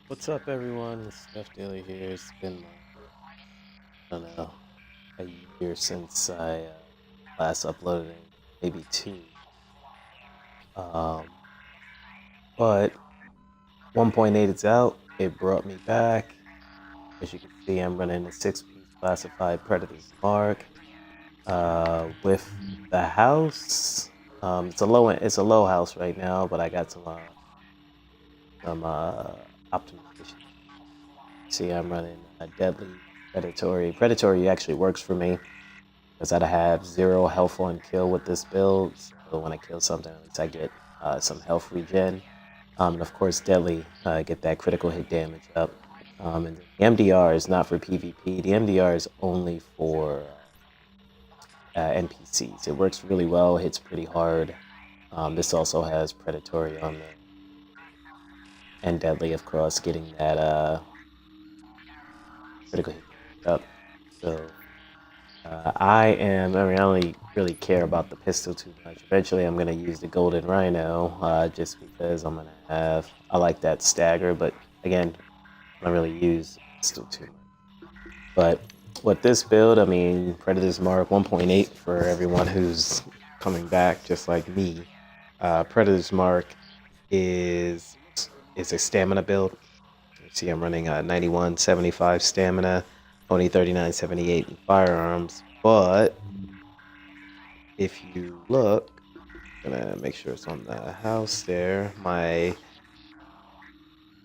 What's up, everyone? It's Steph Daily here. It's been like, I don't know, a year since I last uploaded, maybe two. Um, but 1.8 is out. It brought me back. As you can see, I'm running a six-piece classified Predator's Mark with the house. It's a low house right now, but I got some optimization. See, I'm running a deadly predatory. Predatory actually works for me because I have 0 health on kill with this build. So when I kill something, at least I get some health regen. And of course, deadly, get that critical hit damage up. And the MDR is not for PvP. The MDR is only for NPCs. It works really well, hits pretty hard. This also has predatory on there. And deadly, of course, getting that critical hit up. So I only really care about the pistol too much. Eventually, I'm going to use the Golden Rhino just because I like that stagger, but again, I don't really use the pistol too much. But with this build, I mean, Predator's Mark 1.8 for everyone who's coming back just like me. Predator's Mark is a stamina build. You see, I'm running 91, 75 stamina, only 39, 78 in firearms. But if you look, I'm gonna make sure it's on the house there. My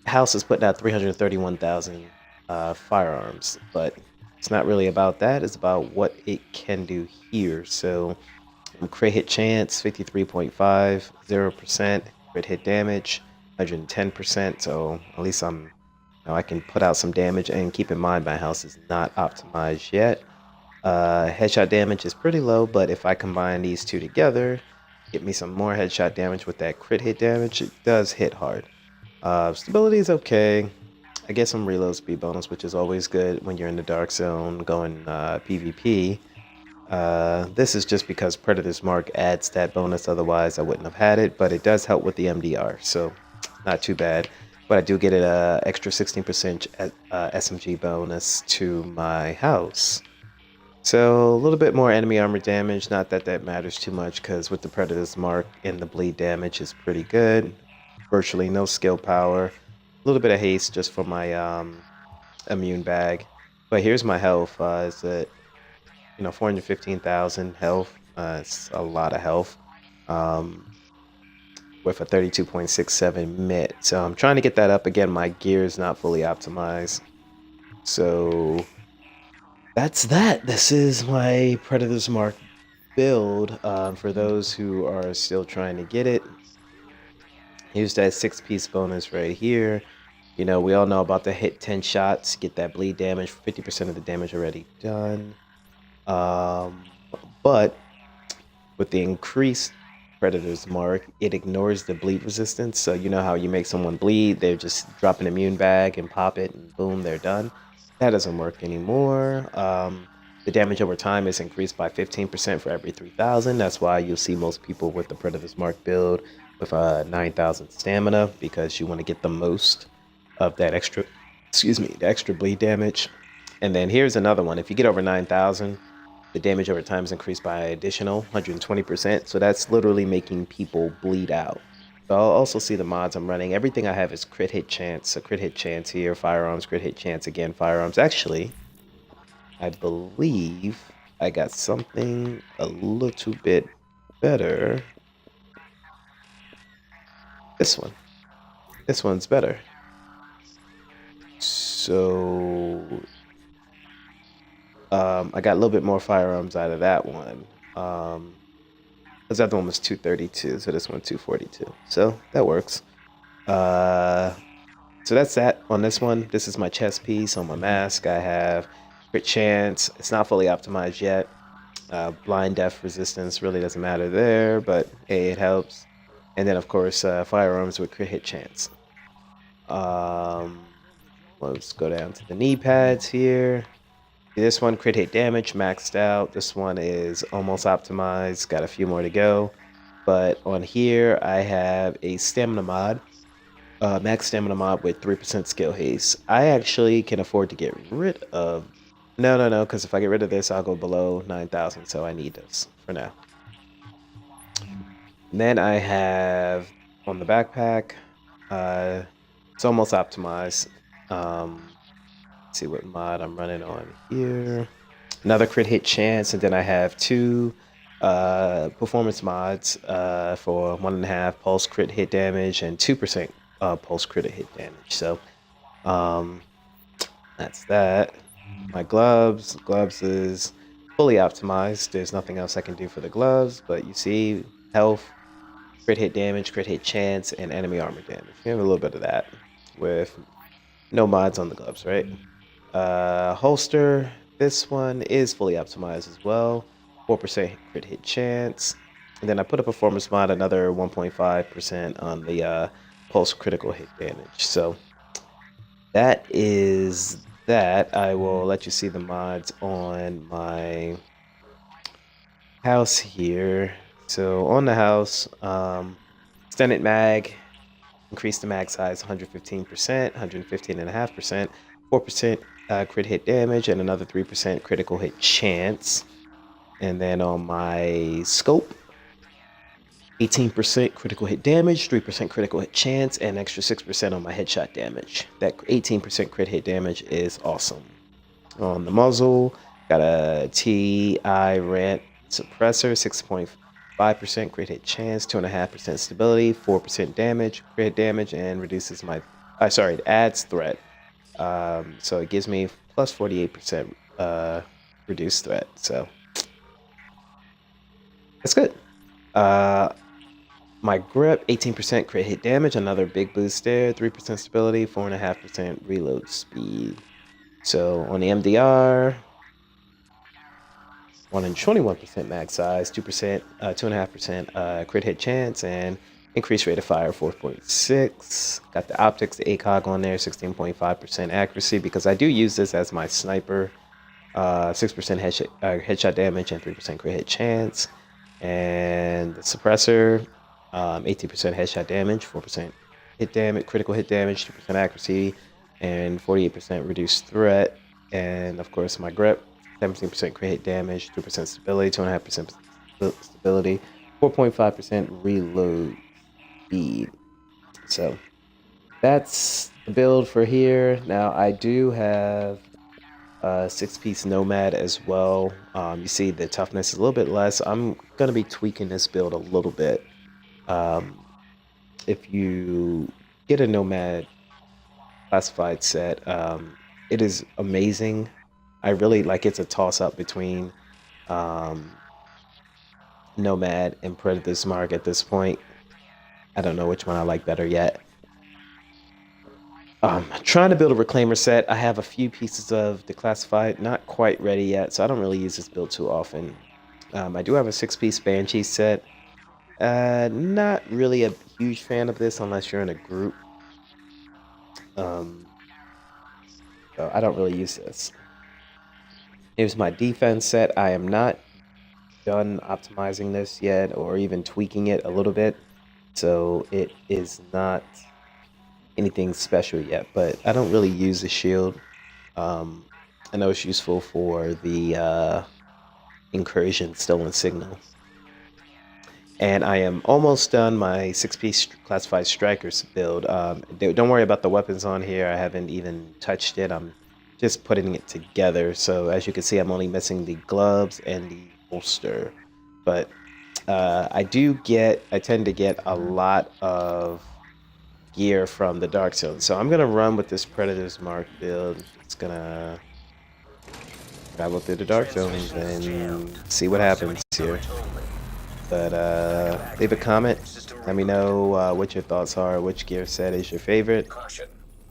house is putting out 331,000 firearms, but it's not really about that. It's about what it can do here. So, crit hit chance 53.5, 0%, crit hit damage 110%. So at least I can put out some damage. And keep in mind, my house is not optimized yet. Headshot damage is pretty low, but if I combine these two together, get me some more headshot damage with that crit hit damage, it does hit hard. Stability is okay. I get some reload speed bonus, which is always good when you're in the dark zone going PvP. This is just because Predator's Mark adds that bonus, otherwise I wouldn't have had it, but it does help with the MDR, so not too bad. But I do get an extra 16% SMG bonus to my house. So a little bit more enemy armor damage, not that that matters too much because with the Predator's Mark and the bleed damage is pretty good. Virtually no skill power. A little bit of haste just for my immune bag. But here's my health. It's at 415,000 health. It's a lot of health. With a 32.67 mid. So I'm trying to get that up again. My gear is not fully optimized. So that's that. This is my Predator's Mark build. For those who are still trying to get it, here's that 6-piece bonus right here. We all know about the hit 10 shots, get that bleed damage, 50% of the damage already done. But with the increased Predator's Mark, it ignores the bleed resistance. So you know how you make someone bleed, they're just drop an immune bag and pop it and boom, they're done. That doesn't work anymore. The damage over time is increased by 15% for every 3,000. That's why you'll see most people with the Predator's Mark build with 9,000 stamina, because you want to get the most of that extra, the extra bleed damage. And then here's another one. If you get over 9,000, the damage over time is increased by additional 120%. So that's literally making people bleed out. So I'll also see the mods I'm running. Everything I have is crit hit chance. So crit hit chance here, firearms, crit hit chance again, firearms. Actually, I believe I got something a little bit better. This one. This one's better. So I got a little bit more firearms out of that one. This other one was 232, so this one 242. So that works. So that's that on this one. This is my chest piece. On my mask, I have crit chance. It's not fully optimized yet. Blind death resistance really doesn't matter there, but hey, it helps. And then of course firearms with crit hit chance. Let's go down to the knee pads here. This one crit hit damage maxed out. This one is almost optimized. Got a few more to go. But on here I have a stamina mod. Max stamina mod with 3% skill haste. I actually can afford to get rid of... No, because if I get rid of this, I'll go below 9,000, so I need this for now. And then I have on the backpack, it's almost optimized. Let's see what mod I'm running on here. Another crit hit chance, and then I have two performance mods for 1.5 pulse crit hit damage and 2% pulse crit hit damage. So that's that. My gloves is fully optimized. There's nothing else I can do for the gloves, but you see health, crit hit damage, crit hit chance, and enemy armor damage. We have a little bit of that with no mods on the gloves, right? Holster, this one is fully optimized as well. 4% crit hit chance. And then I put a performance mod, another 1.5% on the pulse critical hit damage. So that is that. I will let you see the mods on my house here. So on the house, extended mag, increase the mag size 115%, 115.5%, 4% crit hit damage, and another 3% critical hit chance. And then on my scope, 18% critical hit damage, 3% critical hit chance, and extra 6% on my headshot damage. That 18% crit hit damage is awesome. On the muzzle, got a TI Rant suppressor, 6.5% crit hit chance, 2.5% stability, 4% damage, crit hit damage, and reduces my, it adds threat. So it gives me plus 48% reduced threat. So that's good. My grip, 18% crit hit damage, another big boost there, 3% stability, 4.5% reload speed. So on the MDR, 121% mag size, 2.5% crit hit chance, and increased rate of fire 4.6. Got the optics, the ACOG on there, 16.5% accuracy, because I do use this as my sniper. 6% headshot damage and 3% crit hit chance. And the suppressor, 18% headshot damage, 4% hit damage, critical hit damage, 2% accuracy, and 48% reduced threat. And of course, my grip, 17% crit hit damage, 2% stability, 2.5% stability, 4.5% reload speed. So that's the build for here. Now I do have a 6-piece Nomad as well. You see the toughness is a little bit less. I'm going to be tweaking this build a little bit. If you get a Nomad classified set, it is amazing. I really like it's a toss-up between Nomad and Predator's Mark at this point. I don't know which one I like better yet. Trying to build a Reclaimer set. I have a few pieces of Declassified, not quite ready yet, so I don't really use this build too often. I do have a 6-piece Banshee set. Not really a huge fan of this unless you're in a group. So I don't really use this. Here's my defense set. I am not done optimizing this yet or even tweaking it a little bit. So it is not anything special yet, but I don't really use the shield. I know it's useful for the incursion stolen signal. And I am almost done my 6-piece classified strikers build. Don't worry about the weapons on here. I haven't even touched it. I'm just putting it together. So as you can see, I'm only missing the gloves and the holster. But I tend to get a lot of gear from the Dark Zone. So I'm gonna run with this Predator's Mark build. It's gonna travel through the Dark Zone and see what happens here. But leave a comment. Let me know what your thoughts are. Which gear set is your favorite?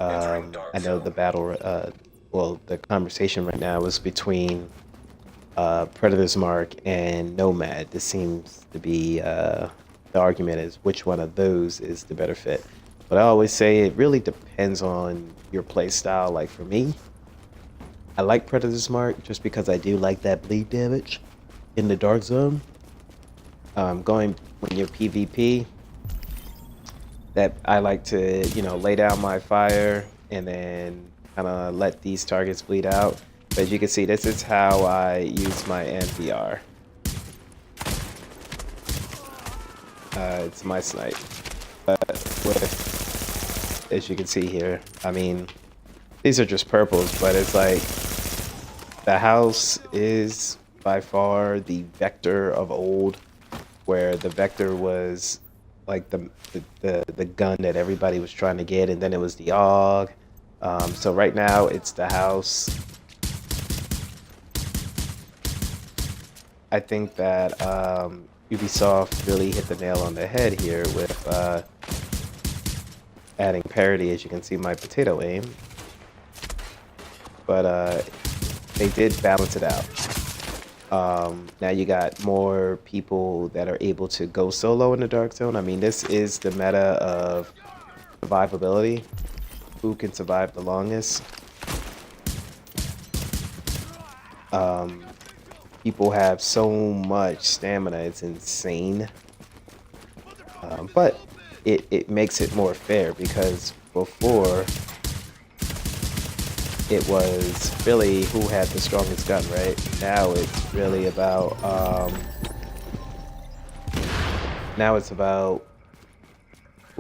I know the battle, the conversation right now is between Predator's Mark and Nomad. This seems to be the argument is which one of those is the better fit. But I always say it really depends on your play style. Like for me, I like Predator's Mark just because I do like that bleed damage in the dark zone. Going when you're PvP, that I like to, lay down my fire and then kind of let these targets bleed out. But as you can see, this is how I use my NVR. It's my snipe. As you can see here, I mean, these are just purples, but it's like the house is by far the Vector of old, where the Vector was like the gun that everybody was trying to get, and then it was the AUG. So right now it's the house. I think that Ubisoft really hit the nail on the head here with adding parity. As you can see, my potato aim, but they did balance it out. Now you got more people that are able to go solo in the dark zone. I mean, this is the meta of survivability. Who can survive the longest? People have so much stamina, it's insane. But it makes it more fair, because before it was really who had the strongest gun, right? Now it's really about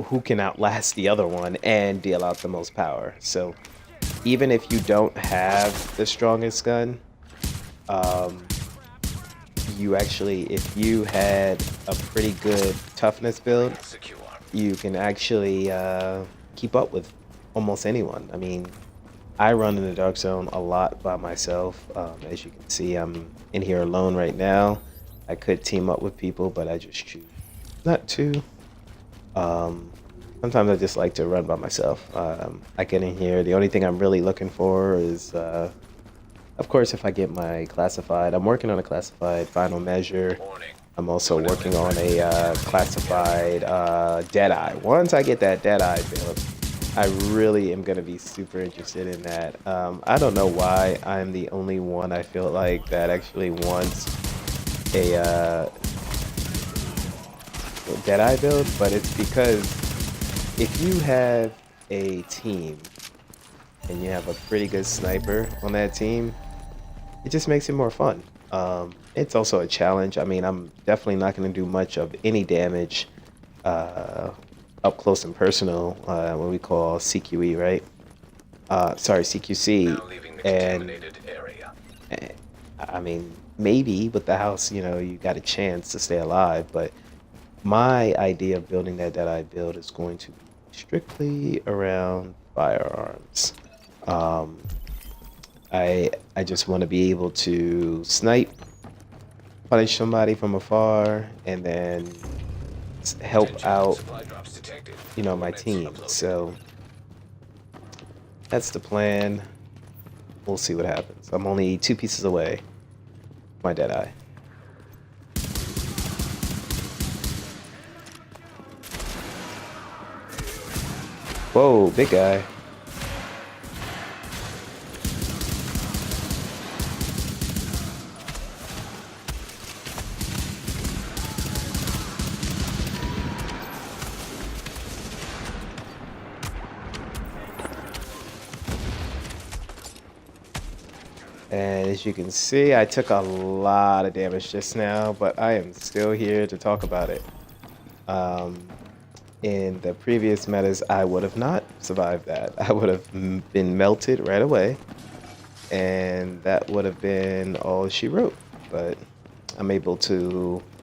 who can outlast the other one and deal out the most power. So even if you don't have the strongest gun, you actually, if you had a pretty good toughness build, you can actually keep up with almost anyone. I mean, I run in the dark zone a lot by myself. As you can see, I'm in here alone right now. I could team up with people, but I just choose not to. Sometimes I just like to run by myself. I get in here. The only thing I'm really looking for is, of course, if I get my classified. I'm working on a classified final measure. I'm also working on a classified Deadeye. Once I get that Deadeye build, I really am going to be super interested in that. I don't know why I'm the only one, I feel like, that actually wants a Deadeye build, but it's because if you have a team and you have a pretty good sniper on that team, it just makes it more fun. It's also a challenge. I mean, I'm definitely not going to do much of any damage up close and personal, what we call CQE, right? Sorry, CQC. And I mean, maybe with the house, you got a chance to stay alive, but my idea of building that I build is going to be strictly around firearms. I just want to be able to snipe, punish somebody from afar, and then help out, my team. So that's the plan. We'll see what happens. I'm only 2 pieces away. My Deadeye. Whoa, big guy. And as you can see, I took a lot of damage just now, but I am still here to talk about it. In the previous metas, I would have not survived that. I would have been melted right away, and that would have been all she wrote. But I'm able to